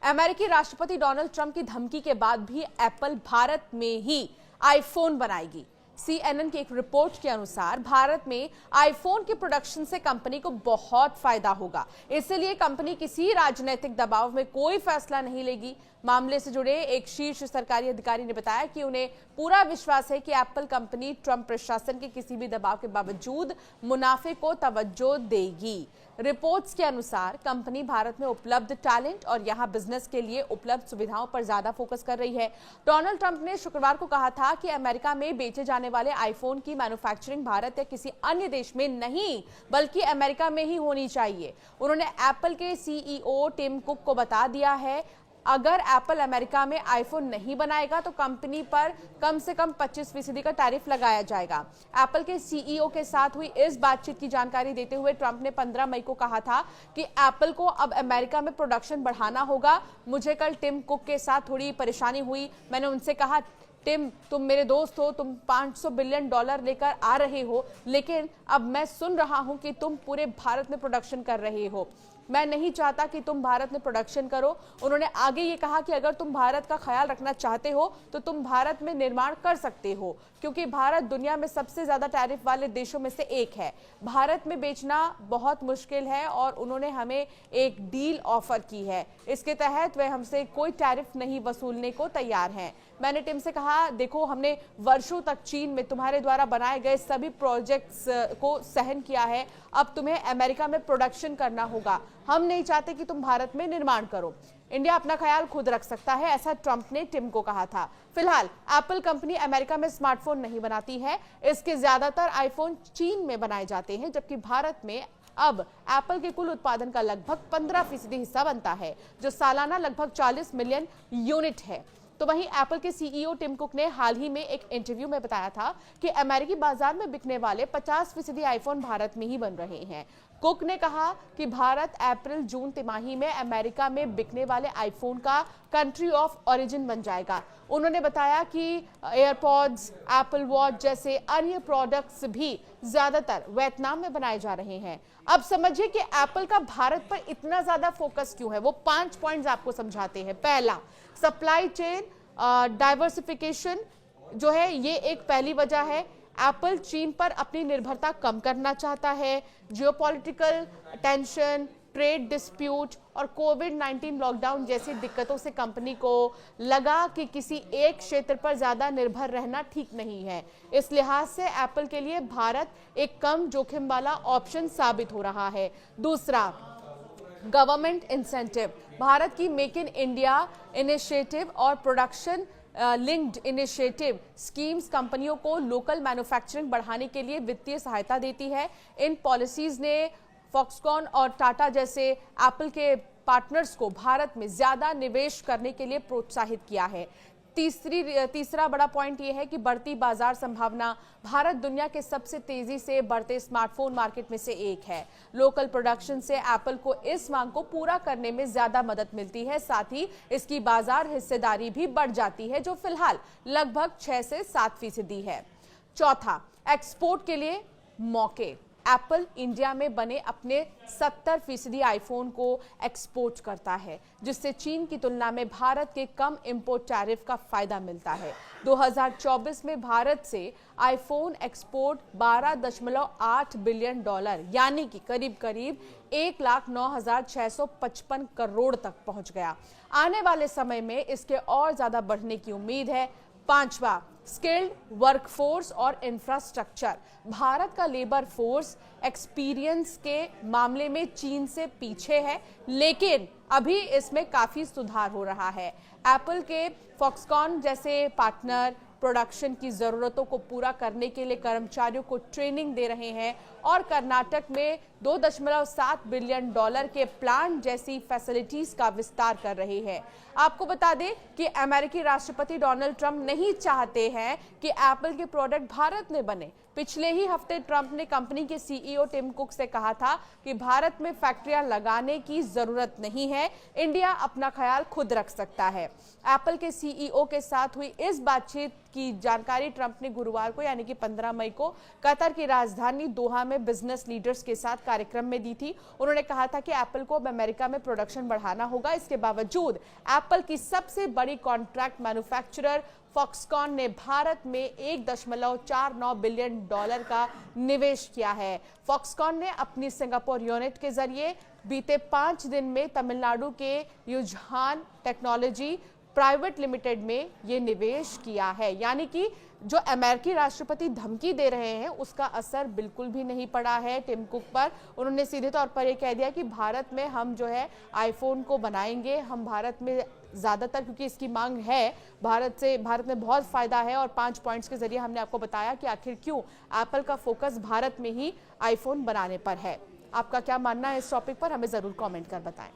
अमेरिकी राष्ट्रपति Donald Trump की धमकी के बाद भी एप्पल भारत में ही आईफोन बनाएगी। CNN की एक रिपोर्ट के अनुसार भारत में आईफोन के प्रोडक्शन से कंपनी को बहुत फायदा होगा, इसलिए कंपनी किसी राजनीतिक दबाव में कोई फैसला नहीं लेगी। मामले से जुड़े एक शीर्ष सरकारी अधिकारी ने बताया कि उन्हें पूरा विश्वास है कि एप्पल कंपनी ट्रंप प्रशासन के किसी भी दबाव के बावजूद मुनाफे को तवज्जो देगी। रिपोर्ट्स के अनुसार कंपनी भारत में उपलब्ध टैलेंट और यहां बिजनेस के लिए उपलब्ध सुविधाओं पर ज्यादा फोकस कर रही है। डोनाल्ड ट्रंप ने शुक्रवार को कहा था कि अमेरिका में बेचे जाने वाले आईफोन की मैन्युफैक्चरिंग भारत या किसी अन्य देश में नहीं बल्कि अमेरिका में ही होनी चाहिए। उन्होंने एप्पल के CEO टिम कुक को बता दिया है अगर एप्पल अमेरिका में आईफोन नहीं बनाएगा तो कंपनी पर कम से कम 25% का टैरिफ लगाया जाएगा। एप्पल के CEO के साथ हुई इस बातचीत की जानकारी देते हुए ट्रंप ने 15 मई को कहा था कि एप्पल को अब अमेरिका में प्रोडक्शन बढ़ाना होगा। मुझे कल टिम कुक के साथ थोड़ी परेशानी हुई। मैंने उनसे कहा, टिम, तुम मेरे दोस्त हो, तुम $500 बिलियन लेकर आ रहे हो, लेकिन अब मैं सुन रहा हूं कि तुम पूरे भारत में प्रोडक्शन कर रहे हो। मैं नहीं चाहता कि तुम भारत में प्रोडक्शन करो। उन्होंने आगे ये कहा कि अगर तुम भारत का ख्याल रखना चाहते हो तो तुम भारत में निर्माण कर सकते हो, क्योंकि भारत दुनिया में सबसे ज्यादा टैरिफ वाले देशों में से एक है। भारत में बेचना बहुत मुश्किल है और उन्होंने हमें एक डील ऑफर की है। इसके तहत वे हमसे कोई टैरिफ नहीं वसूलने को तैयार हैं। मैंने टिम से कहा, देखो, हमने वर्षों तक चीन में तुम्हारे द्वारा बनाए गए सभी प्रोजेक्ट्स को सहन किया है। अब तुम्हें अमेरिका में प्रोडक्शन करना होगा। हम नहीं चाहते कि तुम भारत में निर्माण करो। इंडिया अपना ख्याल खुद रख सकता है, ऐसा ट्रंप ने टिम को कहा था। फिलहाल एप्पल कंपनी अमेरिका में स्मार्टफोन नहीं बनाती है। इसके ज्यादातर आईफोन चीन में बनाए जाते हैं, जबकि भारत में अब एप्पल के कुल उत्पादन का लगभग 15% हिस्सा बनता है, जो सालाना लगभग 40 मिलियन यूनिट है। तो वहीं एप्पल के CEO टिम कुक ने हाल ही में एक इंटरव्यू में बताया था कि अमेरिकी बाजार में बिकने वाले 50% आईफोन भारत में ही बन रहे हैं। कुक ने कहा कि भारत अप्रैल-जून तिमाही में अमेरिका में बिकने वाले आईफोन का कंट्री ऑफ ओरिजिन बन जाएगा। उन्होंने बताया कि एयरपॉड्स, एप्पल वॉच जैसे अन्य प्रोडक्ट्स भी ज्यादातर वियतनाम में बनाए जा रहे हैं। अब समझिए कि एप्पल का भारत पर इतना ज्यादा फोकस क्यों है। वो 5 पॉइंट्स आपको समझाते हैं। पहला, सप्लाई चेन डाइवर्सिफिकेशन जो है, ये एक पहली वजह है। एप्पल चीन पर अपनी निर्भरता कम करना चाहता है। जियोपॉलिटिकल टेंशन, ट्रेड डिस्प्यूट और कोविड-19 लॉकडाउन जैसी दिक्कतों से कंपनी को लगा कि किसी एक क्षेत्र पर ज्यादा निर्भर रहना ठीक नहीं है। इस लिहाज से एप्पल के लिए भारत एक कम जोखिम वाला ऑप्शन साबित हो रहा है। दूसरा, गवर्नमेंट इंसेंटिव। भारत की मेक इन इंडिया इनिशिएटिव और प्रोडक्शन लिंक्ड इनिशिएटिव स्कीम्स कंपनियों को लोकल मैन्युफैक्चरिंग बढ़ाने के लिए वित्तीय सहायता देती है। इन पॉलिसीज ने फॉक्सकॉन और टाटा जैसे एप्पल के पार्टनर्स को भारत में ज्यादा निवेश करने के लिए प्रोत्साहित किया है। तीसरा बड़ा पॉइंट यह है कि बढ़ती बाजार संभावना। भारत दुनिया के सबसे तेजी से बढ़ते स्मार्टफोन मार्केट में से एक है। लोकल प्रोडक्शन से एप्पल को इस मांग को पूरा करने में ज्यादा मदद मिलती है। साथ ही इसकी बाजार हिस्सेदारी भी बढ़ जाती है, जो फिलहाल लगभग 6 से 7% है। चौथा, एक्सपोर्ट के लिए मौके। एप्पल इंडिया में बने अपने 70% आईफोन को एक्सपोर्ट करता है, जिससे चीन की तुलना में भारत के कम इंपोर्ट टैरिफ का फायदा मिलता है। 2024 में भारत से आईफोन एक्सपोर्ट $12.8 बिलियन यानी कि करीब 1,09,655 करोड़ तक पहुंच गया। आने वाले समय में इसके और ज्यादा बढ़ने की उम्मीद है। पांचवा, स्किल्ड वर्कफोर्स और इंफ्रास्ट्रक्चर। भारत का लेबर फोर्स एक्सपीरियंस के मामले में चीन से पीछे है, लेकिन अभी इसमें काफी सुधार हो रहा है। एप्पल के फॉक्सकॉन जैसे पार्टनर प्रोडक्शन की जरूरतों को पूरा करने के लिए कर्मचारियों को ट्रेनिंग दे रहे हैं और कर्नाटक में $2.7 बिलियन के प्लांट जैसी फैसिलिटीज का विस्तार कर रहे हैं। आपको बता दें कि अमेरिकी राष्ट्रपति डोनाल्ड ट्रंप नहीं चाहते हैं कि एप्पल के प्रोडक्ट भारत में बने। पिछले ही हफ्ते ट्रंप ने कंपनी के CEO टिम कुक से कहा था कि भारत में फैक्ट्रियां लगाने की जरूरत नहीं है, इंडिया अपना ख्याल खुद रख सकता है। एप्पल के CEO के साथ हुई इस बातचीत की जानकारी ट्रंप ने गुरुवार को यानी कि 15 मई को कतर की राजधानी दोहा में बिजनेस लीडर्स के साथ कार्यक्रम में दी थी। उन्होंने कहा था कि एप्पल को अब अमेरिका में प्रोडक्शन बढ़ाना होगा। इसके बावजूद एप्पल की सबसे बड़ी कॉन्ट्रैक्ट मैन्युफैक्चरर फॉक्सकॉन ने भारत में $1.49 बिलियन का निवेश किया है। फॉक्सकॉन ने अपनी सिंगापुर यूनिट के जरिए बीते 5 दिन में तमिलनाडु के युझान टेक्नोलॉजी प्राइवेट लिमिटेड में ये निवेश किया है। यानी कि जो अमेरिकी राष्ट्रपति धमकी दे रहे हैं उसका असर बिल्कुल भी नहीं पड़ा है टिम कुक पर। उन्होंने सीधे तौर पर यह कह दिया कि भारत में हम जो है आईफोन को बनाएंगे, हम भारत में ज़्यादातर, क्योंकि इसकी मांग है भारत में बहुत फ़ायदा है। और 5 पॉइंट्स के जरिए हमने आपको बताया कि आखिर क्यों एप्पल का फोकस भारत में ही आईफोन बनाने पर है। आपका क्या मानना है इस टॉपिक पर, हमें ज़रूर कॉमेंट कर बताएं।